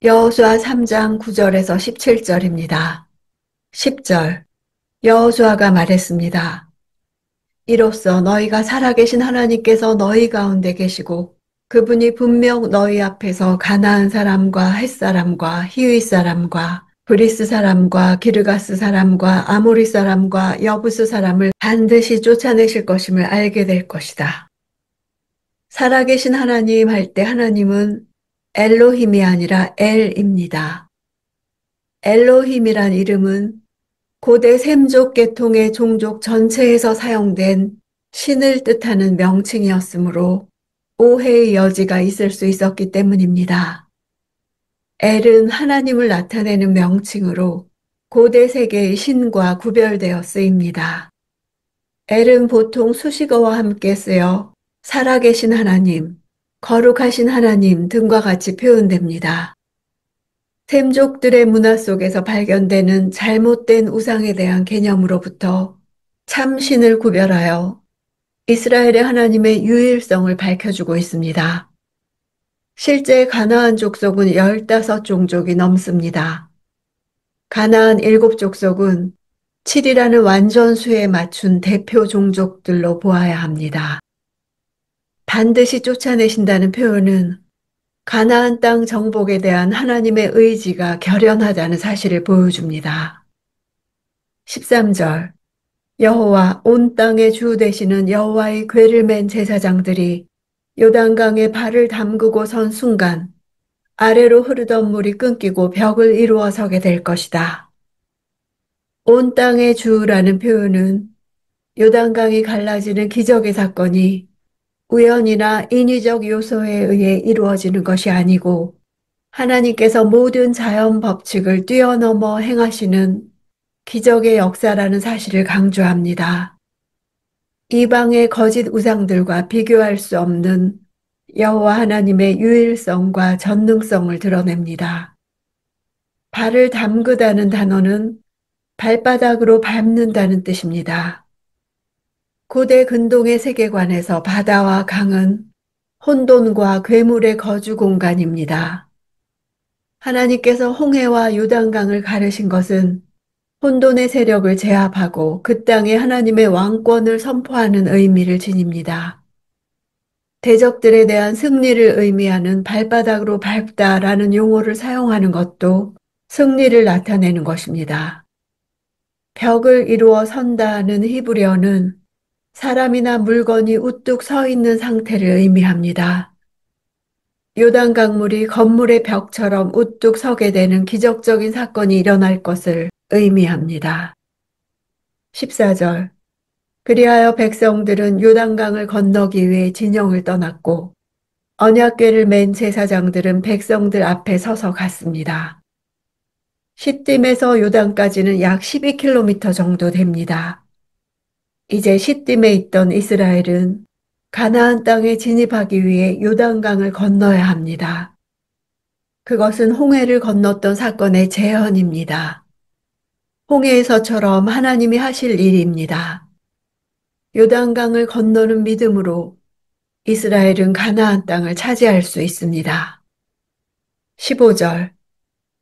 여호수아 3장 9절에서 17절입니다. 10절. 여호수아가 말했습니다. 이로써 너희가 살아계신 하나님께서 너희 가운데 계시고 그분이 분명 너희 앞에서 가나안 사람과 헷 사람과 히위 사람과 브리스 사람과 기르가스 사람과 아모리 사람과 여부스 사람을 반드시 쫓아내실 것임을 알게 될 것이다. 살아계신 하나님 할 때 하나님은 엘로힘이 아니라 엘입니다. 엘로힘이란 이름은 고대 셈족 계통의 종족 전체에서 사용된 신을 뜻하는 명칭이었으므로 오해의 여지가 있을 수 있었기 때문입니다. 엘은 하나님을 나타내는 명칭으로 고대 세계의 신과 구별되어 쓰입니다. 엘은 보통 수식어와 함께 쓰여 살아계신 하나님, 거룩하신 하나님 등과 같이 표현됩니다. 셈족들의 문화 속에서 발견되는 잘못된 우상에 대한 개념으로부터 참신을 구별하여 이스라엘의 하나님의 유일성을 밝혀주고 있습니다. 실제 가나안 족속은 15종족이 넘습니다. 가나안 7족속은 7이라는 완전수에 맞춘 대표 종족들로 보아야 합니다. 반드시 쫓아내신다는 표현은 가나안 땅 정복에 대한 하나님의 의지가 결연하다는 사실을 보여줍니다. 13절. 여호와 온 땅의 주 되시는 여호와의 궤를 맨 제사장들이 요단강에 발을 담그고 선 순간 아래로 흐르던 물이 끊기고 벽을 이루어 서게 될 것이다. 온 땅의 주라는 표현은 요단강이 갈라지는 기적의 사건이 우연이나 인위적 요소에 의해 이루어지는 것이 아니고 하나님께서 모든 자연 법칙을 뛰어넘어 행하시는 기적의 역사라는 사실을 강조합니다. 이방의 거짓 우상들과 비교할 수 없는 여호와 하나님의 유일성과 전능성을 드러냅니다. 발을 담그다는 단어는 발바닥으로 밟는다는 뜻입니다. 고대 근동의 세계관에서 바다와 강은 혼돈과 괴물의 거주 공간입니다. 하나님께서 홍해와 요단강을 가르신 것은 혼돈의 세력을 제압하고 그 땅에 하나님의 왕권을 선포하는 의미를 지닙니다. 대적들에 대한 승리를 의미하는 발바닥으로 밟다라는 용어를 사용하는 것도 승리를 나타내는 것입니다. 벽을 이루어 선다는 히브리어는 사람이나 물건이 우뚝 서 있는 상태를 의미합니다. 요단 강물이 건물의 벽처럼 우뚝 서게 되는 기적적인 사건이 일어날 것을 의미합니다. 14절. 그리하여 백성들은 요단강을 건너기 위해 진영을 떠났고 언약궤를 맨 제사장들은 백성들 앞에 서서 갔습니다. 시딤에서 요단까지는 약 12km 정도 됩니다. 이제 시딤에 있던 이스라엘은 가나안 땅에 진입하기 위해 요단강을 건너야 합니다. 그것은 홍해를 건넜던 사건의 재현입니다. 홍해에서처럼 하나님이 하실 일입니다. 요단강을 건너는 믿음으로 이스라엘은 가나안 땅을 차지할 수 있습니다. 15절.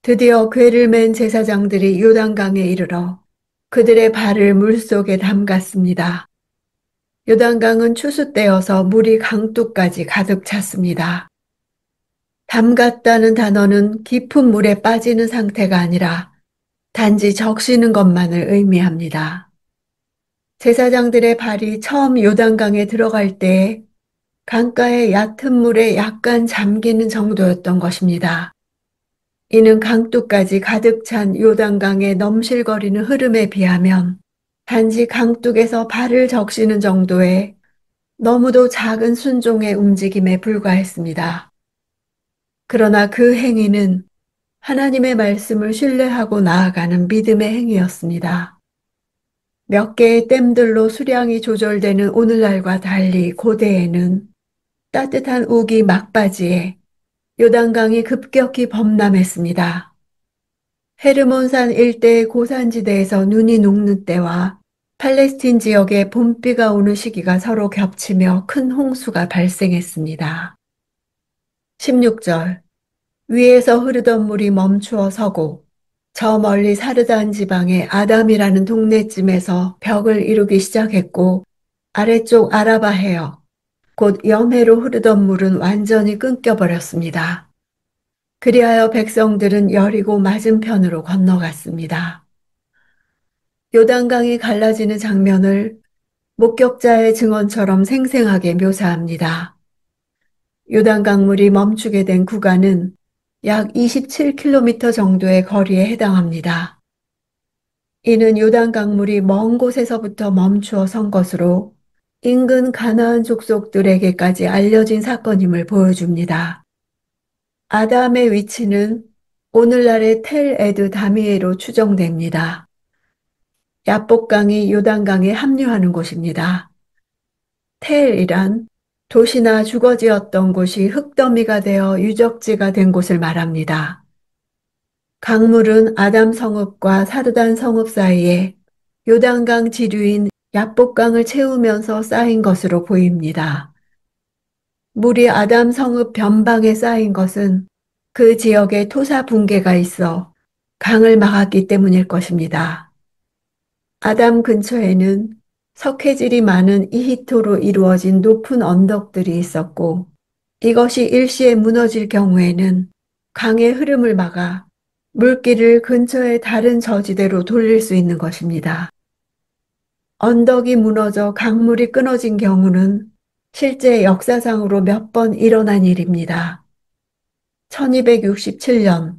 드디어 궤를 맨 제사장들이 요단강에 이르러 그들의 발을 물속에 담갔습니다. 요단강은 추수 때여서 물이 강둑까지 가득 찼습니다. 담갔다는 단어는 깊은 물에 빠지는 상태가 아니라 단지 적시는 것만을 의미합니다. 제사장들의 발이 처음 요단강에 들어갈 때 강가의 얕은 물에 약간 잠기는 정도였던 것입니다. 이는 강둑까지 가득 찬 요단강의 넘실거리는 흐름에 비하면 단지 강둑에서 발을 적시는 정도의 너무도 작은 순종의 움직임에 불과했습니다. 그러나 그 행위는 하나님의 말씀을 신뢰하고 나아가는 믿음의 행위였습니다. 몇 개의 댐들로 수량이 조절되는 오늘날과 달리 고대에는 따뜻한 우기 막바지에 요단강이 급격히 범람했습니다. 헤르몬산 일대의 고산지대에서 눈이 녹는 때와 팔레스틴 지역에 봄비가 오는 시기가 서로 겹치며 큰 홍수가 발생했습니다. 16절. 위에서 흐르던 물이 멈추어 서고 저 멀리 사르단 지방의 아담이라는 동네쯤에서 벽을 이루기 시작했고 아래쪽 아라바해역, 곧 염해로 흐르던 물은 완전히 끊겨버렸습니다. 그리하여 백성들은 여리고 맞은편으로 건너갔습니다. 요단강이 갈라지는 장면을 목격자의 증언처럼 생생하게 묘사합니다. 요단강물이 멈추게 된 구간은 약 27km 정도의 거리에 해당합니다. 이는 요단강물이 먼 곳에서부터 멈추어 선 것으로 인근 가나안 족속들에게까지 알려진 사건임을 보여줍니다. 아담의 위치는 오늘날의 텔 에드 다미에로 추정됩니다. 야복강이 요단강에 합류하는 곳입니다. 텔이란 도시나 주거지였던 곳이 흙더미가 되어 유적지가 된 곳을 말합니다. 강물은 아담 성읍과 사르단 성읍 사이에 요단강 지류인 야복강을 채우면서 쌓인 것으로 보입니다. 물이 아담 성읍 변방에 쌓인 것은 그 지역에 토사 붕괴가 있어 강을 막았기 때문일 것입니다. 아담 근처에는 석회질이 많은 이히토로 이루어진 높은 언덕들이 있었고 이것이 일시에 무너질 경우에는 강의 흐름을 막아 물길을 근처의 다른 저지대로 돌릴 수 있는 것입니다. 언덕이 무너져 강물이 끊어진 경우는 실제 역사상으로 몇 번 일어난 일입니다. 1267년,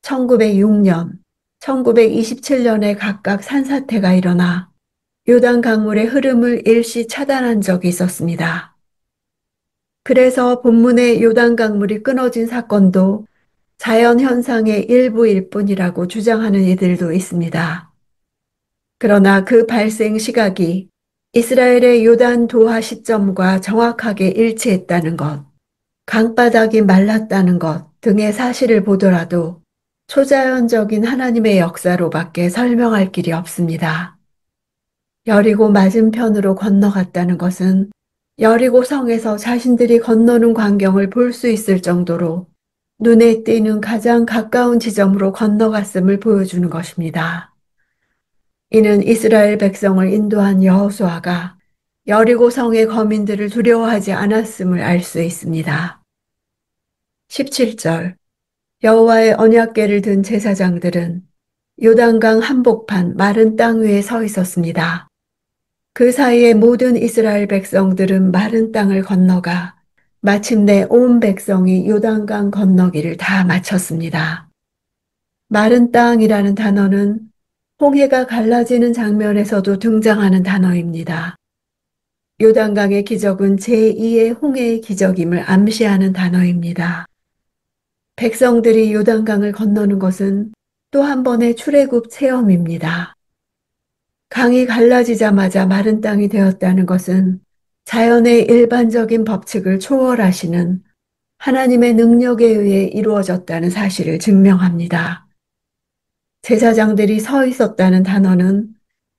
1906년, 1927년에 각각 산사태가 일어나 요단 강물의 흐름을 일시 차단한 적이 있었습니다. 그래서 본문의 요단 강물이 끊어진 사건도 자연현상의 일부일 뿐이라고 주장하는 이들도 있습니다. 그러나 그 발생 시각이 이스라엘의 요단 도하 시점과 정확하게 일치했다는 것, 강바닥이 말랐다는 것 등의 사실을 보더라도 초자연적인 하나님의 역사로밖에 설명할 길이 없습니다. 여리고 맞은편으로 건너갔다는 것은 여리고 성에서 자신들이 건너는 광경을 볼 수 있을 정도로 눈에 띄는 가장 가까운 지점으로 건너갔음을 보여주는 것입니다. 이는 이스라엘 백성을 인도한 여호수아가 여리고 성의 거민들을 두려워하지 않았음을 알 수 있습니다. 17절 여호와의 언약궤를 든 제사장들은 요단강 한복판 마른 땅 위에 서 있었습니다. 그 사이에 모든 이스라엘 백성들은 마른 땅을 건너가 마침내 온 백성이 요단강 건너기를 다 마쳤습니다. 마른 땅이라는 단어는 홍해가 갈라지는 장면에서도 등장하는 단어입니다. 요단강의 기적은 제2의 홍해의 기적임을 암시하는 단어입니다. 백성들이 요단강을 건너는 것은 또 한 번의 출애굽 체험입니다. 강이 갈라지자마자 마른 땅이 되었다는 것은 자연의 일반적인 법칙을 초월하시는 하나님의 능력에 의해 이루어졌다는 사실을 증명합니다. 제사장들이 서 있었다는 단어는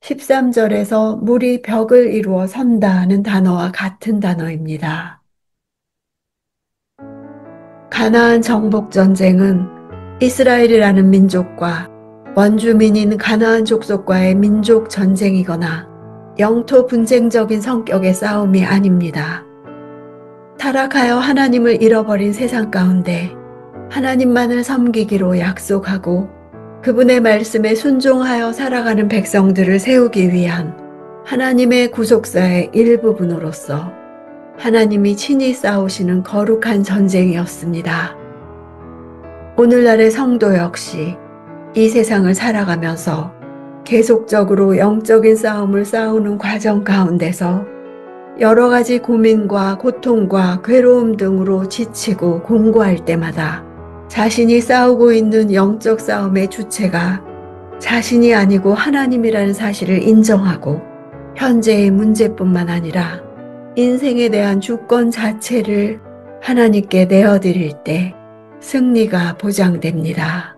13절에서 물이 벽을 이루어 선다는 단어와 같은 단어입니다. 가나안 정복 전쟁은 이스라엘이라는 민족과 원주민인 가나안 족속과의 민족 전쟁이거나 영토 분쟁적인 성격의 싸움이 아닙니다. 타락하여 하나님을 잃어버린 세상 가운데 하나님만을 섬기기로 약속하고 그분의 말씀에 순종하여 살아가는 백성들을 세우기 위한 하나님의 구속사의 일부분으로서 하나님이 친히 싸우시는 거룩한 전쟁이었습니다. 오늘날의 성도 역시 이 세상을 살아가면서 계속적으로 영적인 싸움을 싸우는 과정 가운데서 여러 가지 고민과 고통과 괴로움 등으로 지치고 공고할 때마다 자신이 싸우고 있는 영적 싸움의 주체가 자신이 아니고 하나님이라는 사실을 인정하고 현재의 문제뿐만 아니라 인생에 대한 주권 자체를 하나님께 내어드릴 때 승리가 보장됩니다.